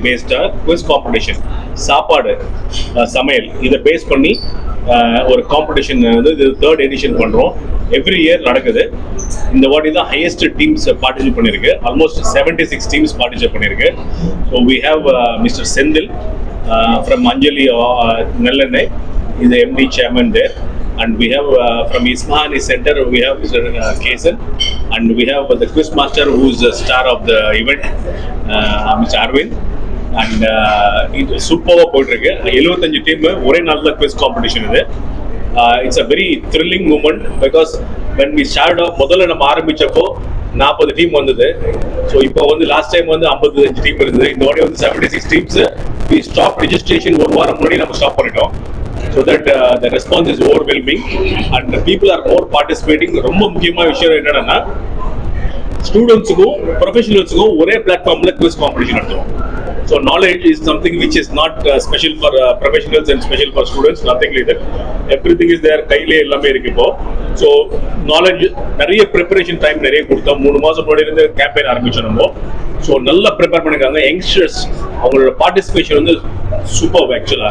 based quiz competition சாப்பாடு சமையல் இதை பேஸ் பண்ணி ஒரு காம்படிஷன் வந்து இது 3rd எடிஷன் பண்றோம். எவ்ரி இயர் நடக்குது. இந்த வாட்டி தான் ஹையஸ்ட் டீம்ஸ் பார்ட்டிசிபேட் பண்ணிருக்கு. ஆல்மோஸ்ட் 76 டீம்ஸ் பார்ட்டிசிபேட் பண்ணிருக்கு. So we have mister Senthil from Anjali Nallennai is the MD chairman there, and we have from Ismahani Center we have Mr. Kesan, and we have the quiz master who is the star of the event, Mr. Arvind, and it super போயிட்டிருக்கு. 75 team ஒரே நாள்ல quiz competition இது. It's a very thrilling moment because when we started off முதல்ல நம்ம ஆரம்பிச்சப்போ 40 team வந்தது. So இப்போ வந்து last time வந்து 55 டீம் இருந்தது. இந்த வாட்டி வந்து 76 டீம்ஸ். we stopped registration ஒரு வாரம் முன்னாடி நம்ம ஸ்டாப் பண்ணிட்டோம். So that the response is overwhelming and the people are more participating. ரொம்ப முக்கியமான விஷயம் என்னன்னா ஸ்டூடெண்ட்ஸுக்கும் ப்ரொஃபஷனல்ஸுக்கும் ஒரே பிளாட்ஃபார்ம்ல குவிஸ் காம்படிஷன் நடத்துவோம். So knowledge is something which is not special for professionals and special for students, nothing like that. Everything is there, கையிலே எல்லாமே இருக்கு இப்போ. So knowledge நிறைய ப்ரிப்பரேஷன் டைம் நிறைய கொடுத்தோம். 3 மாசம் முன்னாடி இருந்து கேம்பெயின் ஆரம்பிச்சோம் நம்ம. ஸோ நல்லா ப்ரிப்பேர் பண்ணிருக்காங்க. யங்ஸ்டர்ஸ் அவங்களோட பார்ட்டிசிபேஷன் வந்து சூப்பர். ஆக்சுவலா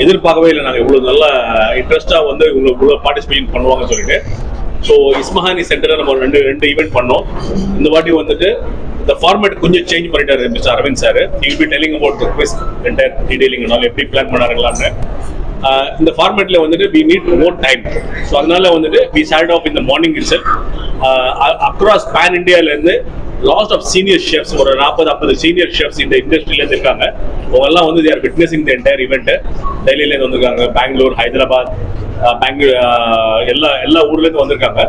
எதிர்பார்க்கவே இல்லை நாங்கள் இவ்வளோ நல்லா இன்ட்ரெஸ்டாக வந்து இவ்வளோ பார்ட்டிசிபேஷன் பண்ணுவாங்கன்னு சொல்லிட்டு. ஸோ இஸ்மஹானி சென்டரில் நம்ம ரெண்டு ஈவெண்ட் பண்ணோம். இந்த வாட்டி வந்துட்டு இந்த ஃபார்மேட் கொஞ்சம் சேஞ்ச் பண்ணிட்டாரு mister Aravind sir. He will be telling about the quiz entire detailing and all எப்படி பிளான் பண்ணாருங்களான்னு. இந்த ஃபார்மேட்ல வந்துட்டு we need more time. So அதனால வந்துட்டு we started off in the morning itself. across pan Indiaல இருந்து லாஸ்ட் ஆஃப் சீனியர் ஷெஃப்ஸ் ஒரு 40-50 senior chefs இந்த இண்டஸ்ட்ரியிலேருந்து இருக்காங்க. அவங்கெல்லாம் வந்து they are witnessing the entire event. டெல்லியிலேருந்து வந்திருக்காங்க, பெங்களூர், ஹைதராபாத், எல்லா ஊர்லேருந்து வந்திருக்காங்க.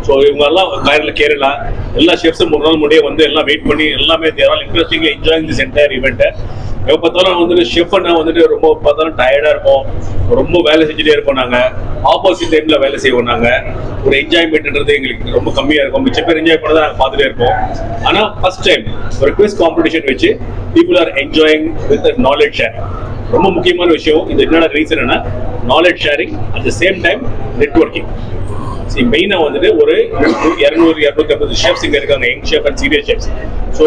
ஸோ இவங்கெல்லாம் கேரளா எல்லா ஷெஃப்ஸும் 3 நாள் முடியே வந்து எல்லாம் வெயிட் பண்ணி எல்லாமே they are all interestingly enjoying this entire event. எப்போ பார்த்தாலும் வந்துட்டு ஷெஃப்னா வந்துட்டு ரொம்ப பார்த்தாலும் டயர்டாக இருப்போம், ரொம்ப வேலை செஞ்சுட்டே இருப்போம். நாங்கள் ஆப்போசிட் டைம்ல வேலை செய்வோம். நாங்கள் ஒரு என்ஜாய்மெண்ட்ன்றது எங்களுக்கு ரொம்ப கம்மியாக இருக்கும். மிச்ச பேர் என்ஜாய் பண்ணதான் நாங்கள் பார்த்துட்டே இருப்போம். ஆனால் ஃபர்ஸ்ட் டைம் ஒரு குவிஸ் காம்படிஷன் வச்சு people are enjoying with knowledge share. ரொம்ப முக்கியமான விஷயம். இது என்னோட ரீசன் என்ன, knowledge sharing at the same time networking. மெயினாக வந்துட்டு ஒரு 200-250 ஷெஃப்ஸ் இங்கே இருக்காங்க, young chef and senior chefs. So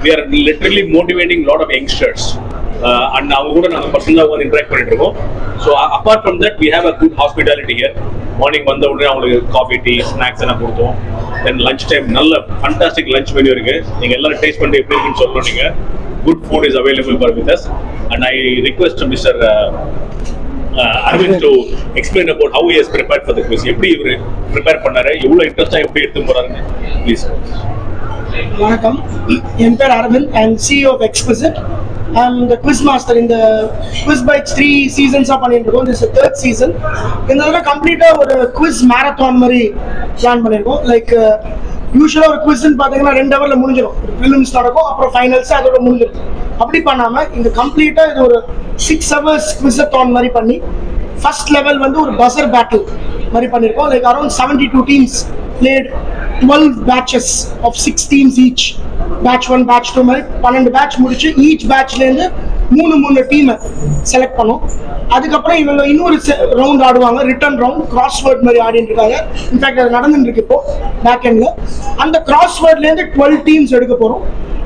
we are literally motivating lot of youngsters and அவங்க கூட நாங்கள் பர்சனலாக வந்து இன்ட்ராக்ட் பண்ணிட்டு இருக்கோம். So apart from that we have a good hospitality here. Morning வந்த உடனே அவங்களுக்கு காஃபி, டீ, ஸ்நாக்ஸ் எல்லாம் கொடுத்தோம். தென் லஞ்ச் டைம் நல்ல ஃபண்டாஸ்டிக் லஞ்ச் மெனு இருக்கு. நீங்கள் எல்லாரும் டேஸ்ட் பண்ணி எப்படி இருக்குன்னு சொல்லணும். நீங்கள் good food is available for with us. And I request mister Arvind to explain about how he has prepared for the quiz. எப்படி இவர் ப்ரிப்பேர் பண்ணாரு, எவ்வளவு இன்ட்ரெஸ்டா எப்படி எடுத்து போறாருன்னு ப்ளீஸ். வணக்கம், என் பேர் அரவிந்த். ஐ அம் CEO of Exquisite. I am the quiz master in the Quiz Bites 3 seasons பண்ணிட்டு இருக்கோம். This is the 3rd season. இந்த தடவை கம்ப்ளீட்டா ஒரு quiz marathon மாதிரி பிளான் பண்ணிருக்கோம். லைக் யூஸ்வலா ஒரு குவிஸ்ன்னு பாத்தீங்கன்னா 2 ஹவர்ல முடிஞ்சிடும். ப்ரிலிம்ஸ் நடக்கும், அப்புறம் ஃபைனல்ஸ் அதோட முடிஞ்சிடும். அப்படி பண்ணாம இந்த கம்ப்ளீட்டா இது ஒரு 6 hours குவிஸாத்தான் மாதிரி பண்ணி ஃபர்ஸ்ட் லெவல் வந்து ஒரு பஸர் பேட்டில் மாதிரி பண்ணிருக்கோம். Like around 72 teams played 12 batches of 6 teams each. Batch 1, batch 2 மாதிரி 12 பேட்ச் முடிச்சு ஈச் பேட்ச்ல இருந்து 3 டீமை செலக்ட் பண்ணோம். அதுக்கப்புறம் இவங்க இன்னொரு ரவுண்ட் ஆடுவாங்க, ரிட்டர்ன் ரவுண்ட், கிராஸ்வேர்ட் மாதிரி ஆடிட்டு இருக்காங்க. இன்ஃபேக்ட் அது நடந்துட்டு இருக்கு இப்போ பேக் எண்ட்ல. அந்த கிராஸ்வேர்ட்ல இருந்து 12 டீம்ஸ் எடுக்க போறோம்.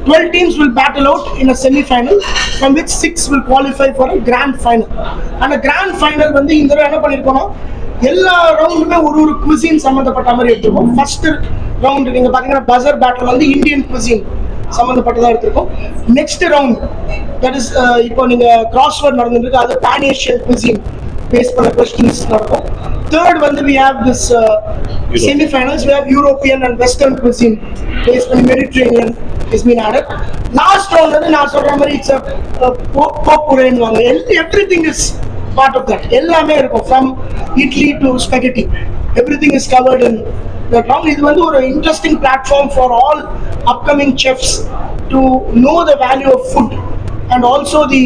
12 teams will battle out in a semi-final, from which 6 will qualify for a grand final. And a grand final வந்து இந்த தடவை என்ன பண்ணிருக்கோம்னா எல்லா ரவுண்டுமே ஒரு குவிசின் சம்பந்தப்பட்ட மாதிரி எடுத்துருக்கோம். ஃபர்ஸ்ட் ரவுண்ட் நீங்க பாத்தீங்கன்னா பஸர் பேட்டில் வந்து இந்தியன் குவிசின் சம்பந்தப்பட்டதா எடுத்திருக்கோம். நெக்ஸ்ட் ரவுண்ட் தட் இஸ் இப்போ நீங்க கிராஸ்வேர்ட் நடந்துருக்கு, அது பான் ஏஷியன் குவிசின் பேஸ் பண்ண கொஸ்டின்ஸ் நடக்கும். தேர்ட் வந்து we have this semi-finals, we have European and Western cuisine based on Mediterranean has been added. Last round வந்து நான் சொல்ற மாதிரி it's a popcorn வாங்க. Everything is part of that. எல்லாமே இருக்கும், from Italy to spaghetti. Everything is covered in that round. இது வந்து ஒரு interesting platform for all upcoming chefs to know the value of food and also the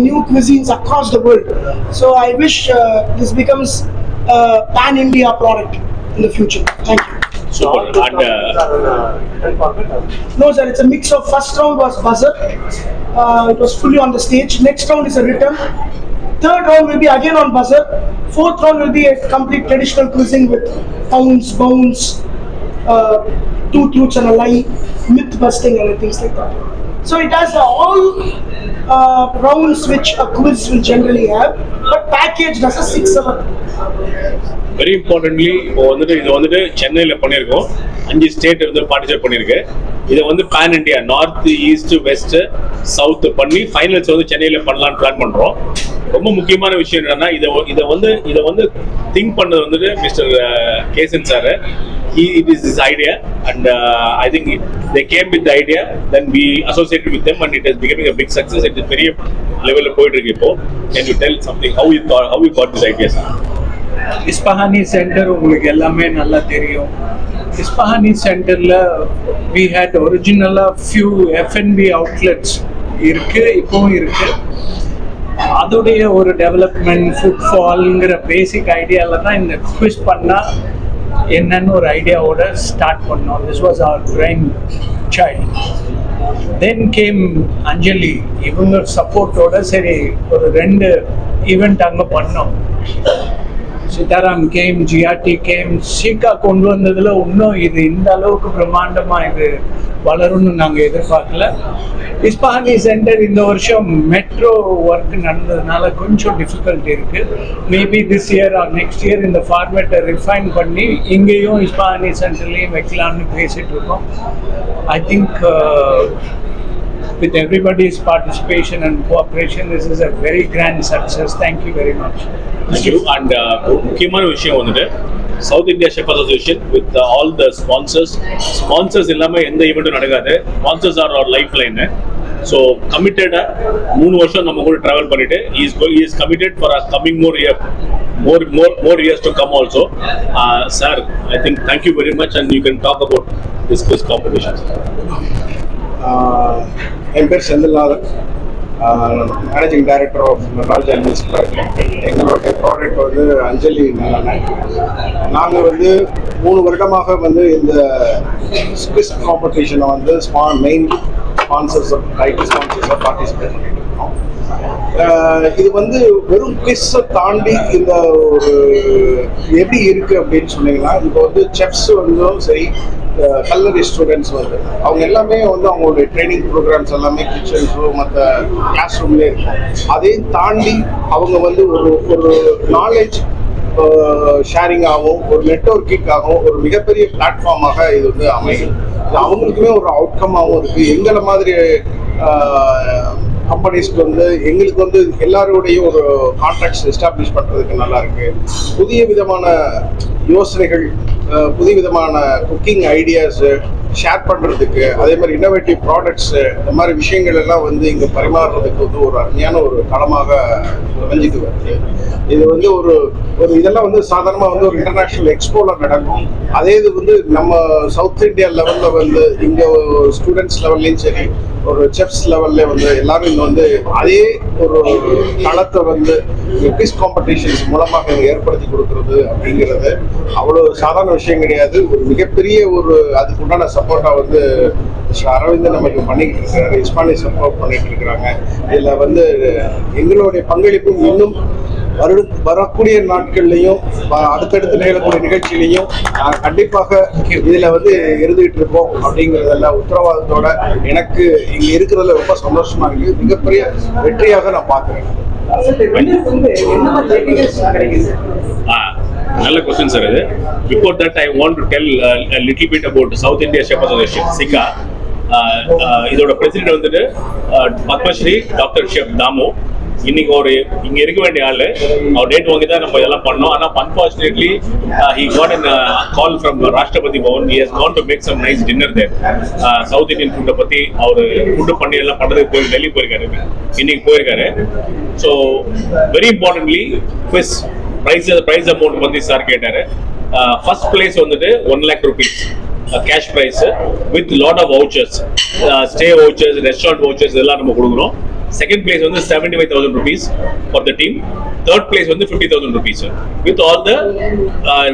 new cuisines across the world. So I wish this becomes a pan-India product in the future. Thank you. Super. And no, sir, it's a mix of first round was buzzer. It was fully on the stage. Next round is a return. Third round will be again on buzzer. Fourth round will be a complete traditional quizzing with pounds, bounds, two truths and a lie, myth busting and things like that. So it has all rounds which a quiz will generally have, but packaged as a 6-7. Very importantly இப்போ வந்துட்டு இது வந்துட்டு சென்னையில் பண்ணியிருக்கோம். 5 state வந்து participate பண்ணியிருக்கு. இதை வந்து pan India north east west south பண்ணி ஃபைனல்ஸ் வந்து சென்னையில் பண்ணலான்னு பிளான் பண்ணுறோம். ரொம்ப முக்கியமான விஷயம் என்னன்னா இதை வந்து திங்க் பண்ணது வந்துட்டு mister Kesan sir. It is his idea, and I think they came with the idea. Then we associated with them, and it is becoming a big success. It is very level of poetry. Can you tell something how you got this idea, sir? Ispahani Center உங்களுக்கு எல்லாமே நல்லா தெரியும். Ispahani Centerல we had original few F&B outlets இருக்கு, இப்போவும் இருக்கு. அதோடைய ஒரு development ஃபுட்ஃபால்ங்கிற பேசிக் ஐடியால தான் இந்த குவிஸ் பண்ணா என்னன்னு ஒரு ஐடியாவோட ஸ்டார்ட் பண்ணோம். This was our brain child. Then came Anjali. இவங்க சப்போர்ட்டோட சரி ஒரு 2 ஈவெண்ட் அங்கே பண்ணோம். Sitaram came, GRT came. SICA கொண்டு வந்ததில் இன்னும் இது இந்த அளவுக்கு பிரம்மாண்டமாக இது வளரும்னு நாங்கள் எதிர்பார்க்கல. இஸ்பாஹானி சென்டர் இந்த வருஷம் மெட்ரோ ஒர்க் நடந்ததுனால கொஞ்சம் டிஃபிகல்ட் இருக்குது. Maybe this year R next year இந்த ஃபார்மேட்டை ரிஃபைன் பண்ணி இங்கேயும் இஸ்பாஹானி சென்டர்லேயும் வைக்கலாம்னு பேசிகிட்டு இருக்கோம். I think with everybody's participation and cooperation, this is a very grand success. Thank you very much. Thank you. And முக்கியமான விஷயம் வந்துட்டு south India chef association with all the sponsors இல்லாமல் எந்த ஈவெண்ட்டும் நடக்காது. Sponsors are our life line. So கமிட்டடாக 3 வருஷம் நம்ம கூட ட்ராவல் பண்ணிட்டு is committed for coming more years to come also. Sir, I think thank you very much, and you can talk about this quiz competition. என் பேர் Senthilnathan, managing director of Nataraj animals. எங்களுடைய product வந்து அஞ்சலி நல்லெண்ணெய். நாங்கள் வந்து 3 வருடமாக வந்து இந்த குவிஸ் காம்படிஷனை வந்து மெயின் ஸ்பான்சர்ஸாக பார்ட்டிசிபேட் பண்ணிட்டு இருக்கோம். இது வந்து வெறும் குவிஸை தாண்டி இந்த ஒரு எப்படி இருக்குது அப்படின்னு சொன்னீங்கன்னா, இப்போ வந்து செஃப்ஸ் வந்து சரி, கல்லரி ஸ்டூடெண்ட்ஸ் வந்து அவங்க எல்லாமே வந்து அவங்களுடைய ட்ரைனிங் ப்ரோக்ராம்ஸ் எல்லாமே கிச்சன்ஸோ மற்ற கிளாஸ் ரூம்லேயே இருக்கும். அதையும் தாண்டி அவங்க வந்து ஒரு நாலேஜ் ஷேரிங்காகவும் ஒரு நெட்வொர்க்கிங்காகவும் ஒரு மிகப்பெரிய பிளாட்ஃபார்மாக இது வந்து அமையும். இது அவங்களுக்குமே ஒரு அவுட்கமாகவும் இருக்குது. எங்களை மாதிரி கம்பெனிஸ்க்கு வந்து எங்களுக்கு வந்து எல்லாரோடையும் ஒரு கான்ட்ராக்ட்ஸ் எஸ்டாப்ளிஷ் பண்ணுறதுக்கு நல்லா இருக்கு. புதிய விதமான யோசனைகள், புதிய விதமான குக்கிங் ஐடியாஸு ஷேர் பண்ணுறதுக்கு, அதே மாதிரி இன்னோவேட்டிவ் ப்ராடக்ட்ஸு, இந்த மாதிரி விஷயங்கள் எல்லாம் வந்து இங்கே பரிமாறுறதுக்கு வந்து ஒரு அருமையான ஒரு களமாக அமைஞ்சிட்டு வருது. இது வந்து ஒரு இதெல்லாம் வந்து சாதாரணமாக வந்து ஒரு இன்டர்நேஷ்னல் எக்ஸ்போவில் நடக்கும். அதே இது வந்து நம்ம சவுத் இந்தியா லெவலில் வந்து இங்கே ஸ்டூடெண்ட்ஸ் லெவல்லையும் சரி, ஒரு செஃப்ஸ் லெவல்ல வந்து எல்லாரும் இங்கே வந்து அதே ஒரு களத்தை வந்து குவிஸ் காம்படிஷன்ஸ் மூலமாக ஏற்படுத்தி கொடுக்கறது அப்படிங்கிறது அவ்வளோ சாதாரண விஷயம் கிடையாது. ஒரு மிகப்பெரிய ஒரு அதுக்குண்டான சப்போர்ட்டாக வந்து அரவிந்தன் நமக்கு பண்ணிக்கிட்டு இருக்கிறாரு, இஸ்பானி சப்போர்ட் பண்ணிட்டு இருக்கிறாங்க. இதில் வந்து எங்களுடைய பங்களிப்பும் இன்னும் வரக்கூடிய நாட்கள்லையும் அடுத்தடுத்து நிகழக்கூடிய நிகழ்ச்சியிலையும் கண்டிப்பாக இதில் வந்து இருந்துகிட்டு இருக்கோம் அப்படிங்கிறதெல்லாம் உத்தரவாதத்தோட எனக்கு இங்கே இருக்கிறதுல ரொம்ப சந்தோஷமா இருக்கு. மிகப்பெரிய வெற்றியாக நான் பார்க்குறேன். நல்ல கொஸ்டின் சார் இது. Before that I want to tell a little bit about South India Chef Association, SICA. இதோட பிரசிடென்ட் வந்துட்டு பத்மஸ்ரீ டாக்டர் ஷெஃப் தாமு. இன்னைக்கு இங்க இருக்க வேண்டிய ஆளு, அவர் டேட் வாங்கி தான் நம்ம இதெல்லாம் பண்ணோம். ஆனா unfortunately he got a call from Rashtrapati Bhavan. he has gone to make some nice dinner there. South Indian ஃபுட்டை பத்தி அவர் ஃபுட்டு பண்ணி எல்லாம் பண்றதுக்கு டெல்லி போயிருக்காரு, இன்னைக்கு போயிருக்காரு. So very importantly quiz prize amount பத்தி சார் கேட்டாரு. ஃபர்ஸ்ட் பிளேஸ் வந்துட்டு 1 lakh rupees cash prize with lot of vouchers, stay vouchers, restaurant vouchers இதெல்லாம் நம்ம கொடுக்குறோம். Second place வந்து 75,000 rupees for the team. Third place வந்து 50,000 rupees with all the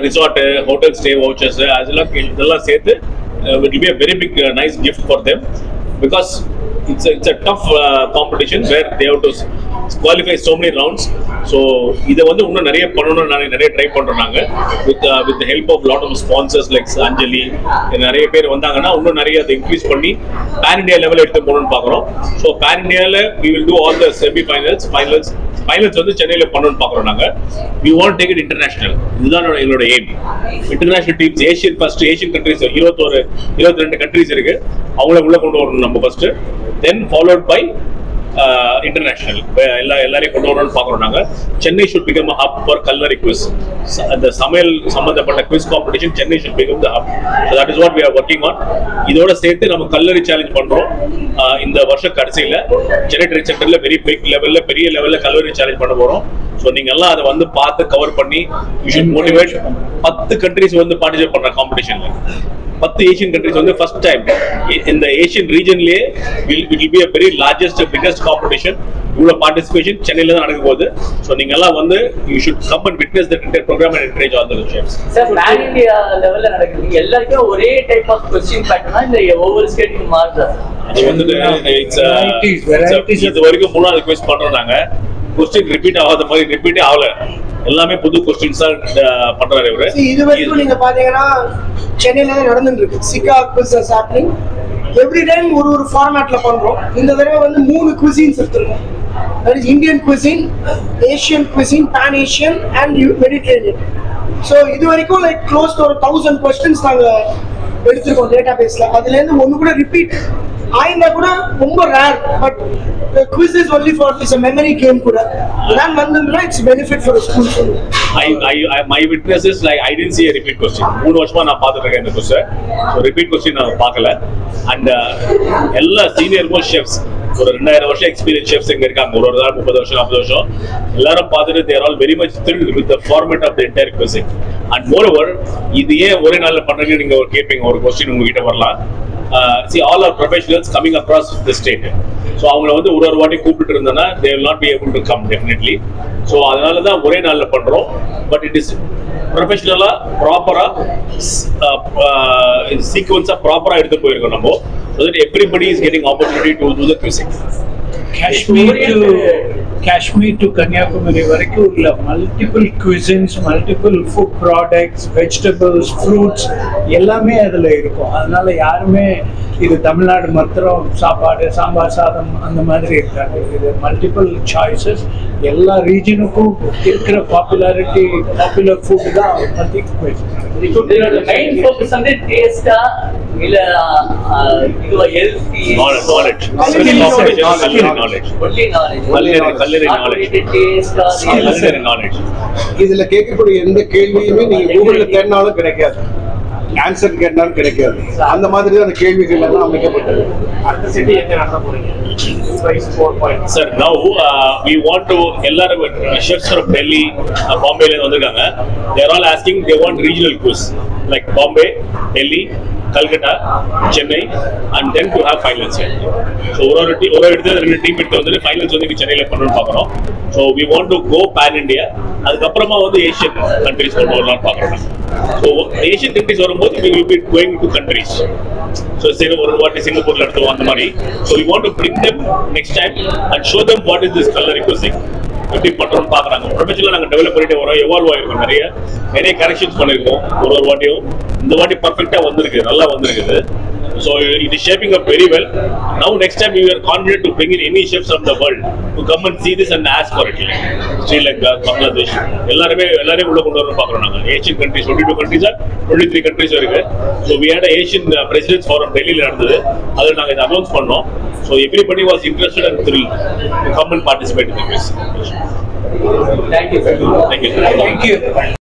resort hotel stay vouchers அதெல்லாம் சேர்த்து it will be a very big nice gift for them because it's a tough competition where they have to qualify so many rounds. So இதை வந்து இன்னும் நிறைய பண்ணணும்னு நிறைய try பண்றோம் நாங்க with the help of lot of sponsors like Anjali. நிறைய பேர் வந்தாங்கன்னா இன்னும் நிறைய அதை இன்க்ரீஸ் பண்ணி pan India level எடுத்து போகணும்னு பார்க்குறோம். So pan Indiaல we will do all the semi finals வந்து சென்னையில பண்ணணும்னு பார்க்குறோம் நாங்க. We want to take it international. இதுதான் எங்களோட aim. International teams Asian countries 22 countries இருக்கு, அவங்கள உள்ள கொண்டு வரணும் நம்ம first, then followed by international எல்லாரையும் கொண்டு வரணும்னு பார்க்குறோம் நாங்க. Chennai should become a hub for culinary quiz. அந்த சமையல் சம்பந்தப்பட்ட quiz competition Chennai should become the hub. So that is what we are working on. இதோட சேர்த்து நம்ம culinary challenge பண்றோம். இந்த வருஷ கடைசியில சென்னை ட்ரேட் சென்டர்ல பெரிய லெவல்ல culinary challenge பண்ண போறோம். ஸோ நீங்க எல்லாம் அதை வந்து பார்த்து கவர் பண்ணி you should motivate 10 countries வந்து பார்ட்டிசிபேட் பண்ற காம்படிஷன்ல. 10 ஏஷியன் கண்ட்ரிஸ் வந்து ஃபர்ஸ்ட் டைம் இந்த ஏஷியன் ரீஜன்லயே will be a very biggest competition. இவ்வளவு பார்ட்டிசிபேஷன் சென்னையில தான் நடக்க போகுது. ஸோ நீங்க எல்லாம் வந்து you should come and witness the entire program and encourage all the chefs. Sir pan India லெவல்ல நடக்குது, எல்லாருக்கும் ஒரே டைப் ஆஃப் क्वेश्चन பேட்டர்னா இல்ல ஒவ்வொரு ஸ்டேட்டுக்கு மாறுதா? அது வந்து இது வரைக்கும் 3வது குவிஸ் பண்றோம் நாங்க. क्वेश्चन ரிப்பீட் ஆகாத மாதிரி ரிப்பீட்டே ஆகல, எல்லாமே புது क्वेश्चंस பண்றாரு இவரு. இது வரைக்கும் நீங்க பாத்தீங்கன்னா சென்னையில நடந்துட்டு இருக்கு SICA quiz is happening. Every time ஒரு ஃபார்மேட்ல பண்றோம். இந்த தடவை வந்து 3 குவிசின்ஸ் எடுத்துருக்கோம். That is Indian cuisine, Asian cuisine, pan Asian and Mediterranean. So இது வரைக்கும் லைக் க்ளோஸ் டு 1000 கொஸ்டின்ஸ் நாங்க எடுத்துருக்கோம் டேட்டா பேஸ்ல. அதுல இருந்து ஒன்னு கூட ரிப்பீட் ஆயினா கூட ரொம்ப rare. But the quiz is only for it's a memory game கூட. நான் வந்ததுனா it's benefit for the school. My witness is like I didn't see a repeat question. 3 வருஷமா நான் பார்த்துட்டு இருக்கேன் இந்த question. So repeat question நான் பார்க்கல. And எல்லா சீனியர் மோஸ்ட் ஷெஃப்ஸ் ஒரு 2000 வருஷம் எக்ஸ்பீரியன்ஸ் ஷெஃப்ஸ் இங்க இருக்காங்க. ஒரு 30 வருஷம் 40 வருஷம் எல்லாரும் பார்த்துட்டு they are all very much thrilled with the format of the entire quizzing. And moreover இது ஏன் ஒரே நாள்ல பண்றீங்க நீங்க ஒரு கேட்பீங்க, ஒரு கொஸ்டின் உங்ககிட்ட வரலாம். See all our professionals coming across the state. So அவங்கள வந்து ஒரு வாட்டி கூப்பிட்டு இருந்தனா they will not be able to come definitely. So அதனால தான் ஒரே நாள்ல பண்றோம். But it is ப்ரொஃபஷனலா ப்ராப்பரா சீக்வென்ஸா ப்ராப்பரா எடுத்து போயிருக்கோம் நம்ம. So that everybody is getting opportunity to do the quizzing. Kashmir to Kanyakumari வரைக்கும் உள்ள multiple cuisines, multiple food products, vegetables, fruits எல்லாமே அதில் இருக்கும். அதனால யாருமே இது தமிழ்நாடு மாத்திரம் சாப்பாடு சாம்பார் சாதம் அந்த மாதிரி இருக்காது. இது மல்டிபிள் சாய்ஸஸ், எல்லா ரீஜனுக்கும் இருக்கிற பாப்புலர் ஃபுட் தான் பற்றி மெயின் ஃபோக்கஸ் வந்து டேஸ்டா இல்ல இதுவா ஹெல்தி knowledge இதுல கேட்கக்கூடிய எந்த கேள்வியுமே நீங்க கூகுள்ல தேடினாலும் கிடைக்காது, ஆன்சர் கேட்டாலும் கிடைக்காது. அந்த மாதிரி தான் அந்த கேள்விகள் எல்லாம் அமைக்கப்பட்டது. Sir, now we want to எல்லாரும் chefs from Delhi, Bombay ல வந்திருக்காங்க. They are all asking they want regional quiz like Bombay, Delhi, Calcutta, Chennai, and then to have finals here. So ஒரு இடத்துல 2 டீம் எடுத்து வந்து finals வந்து சென்னையில பண்ணனும் பார்க்கறோம். So we want to go pan India. அதுக்கு அப்புறமா வந்து ஏசியன் countries கொண்டு வரலாம் பார்க்கறோம். So ஏசியன் countries வரும்போது we will be going to countries. So say ஒரு வாட்டி சிங்கப்பூர்ல எடுத்தோம் அந்த மாதிரி. So we want to bring them next time and show them what is this culinary cuisine. எப்படி பண்றோம் பார்க்கறாங்க. ப்ரொஃபஷனலா நாங்க டெவலப் பண்ணிட்டே வரோம், எவால்வ் ஆயிருக்கோம், நிறைய கரெக்ஷன்ஸ் பண்ணிருக்கோம். ஒரு வாட்டியும் இந்த வாட்டி பர்ஃபெக்ட்டா வந்திருக்கு, நல்லா வந்திருக்குது. So it is shaping up very well. Now next time we are confident to bring in any chefs of the world to come and see this and ask for it. Sri Lanka, Bangladesh, எல்லாரையும் உள்ள கொண்டு வரணும் பார்க்கறோம் நாங்க. Asian countries 22 countries are 23 countries இருக்கு. So we had a Asian Presidents Forum டெல்லியில நடந்தது. அதுல நாங்க இத அனௌன்ஸ் பண்ணோம். So everybody was interested and thrilled to come and participate in the quiz. Thank you. Thank you.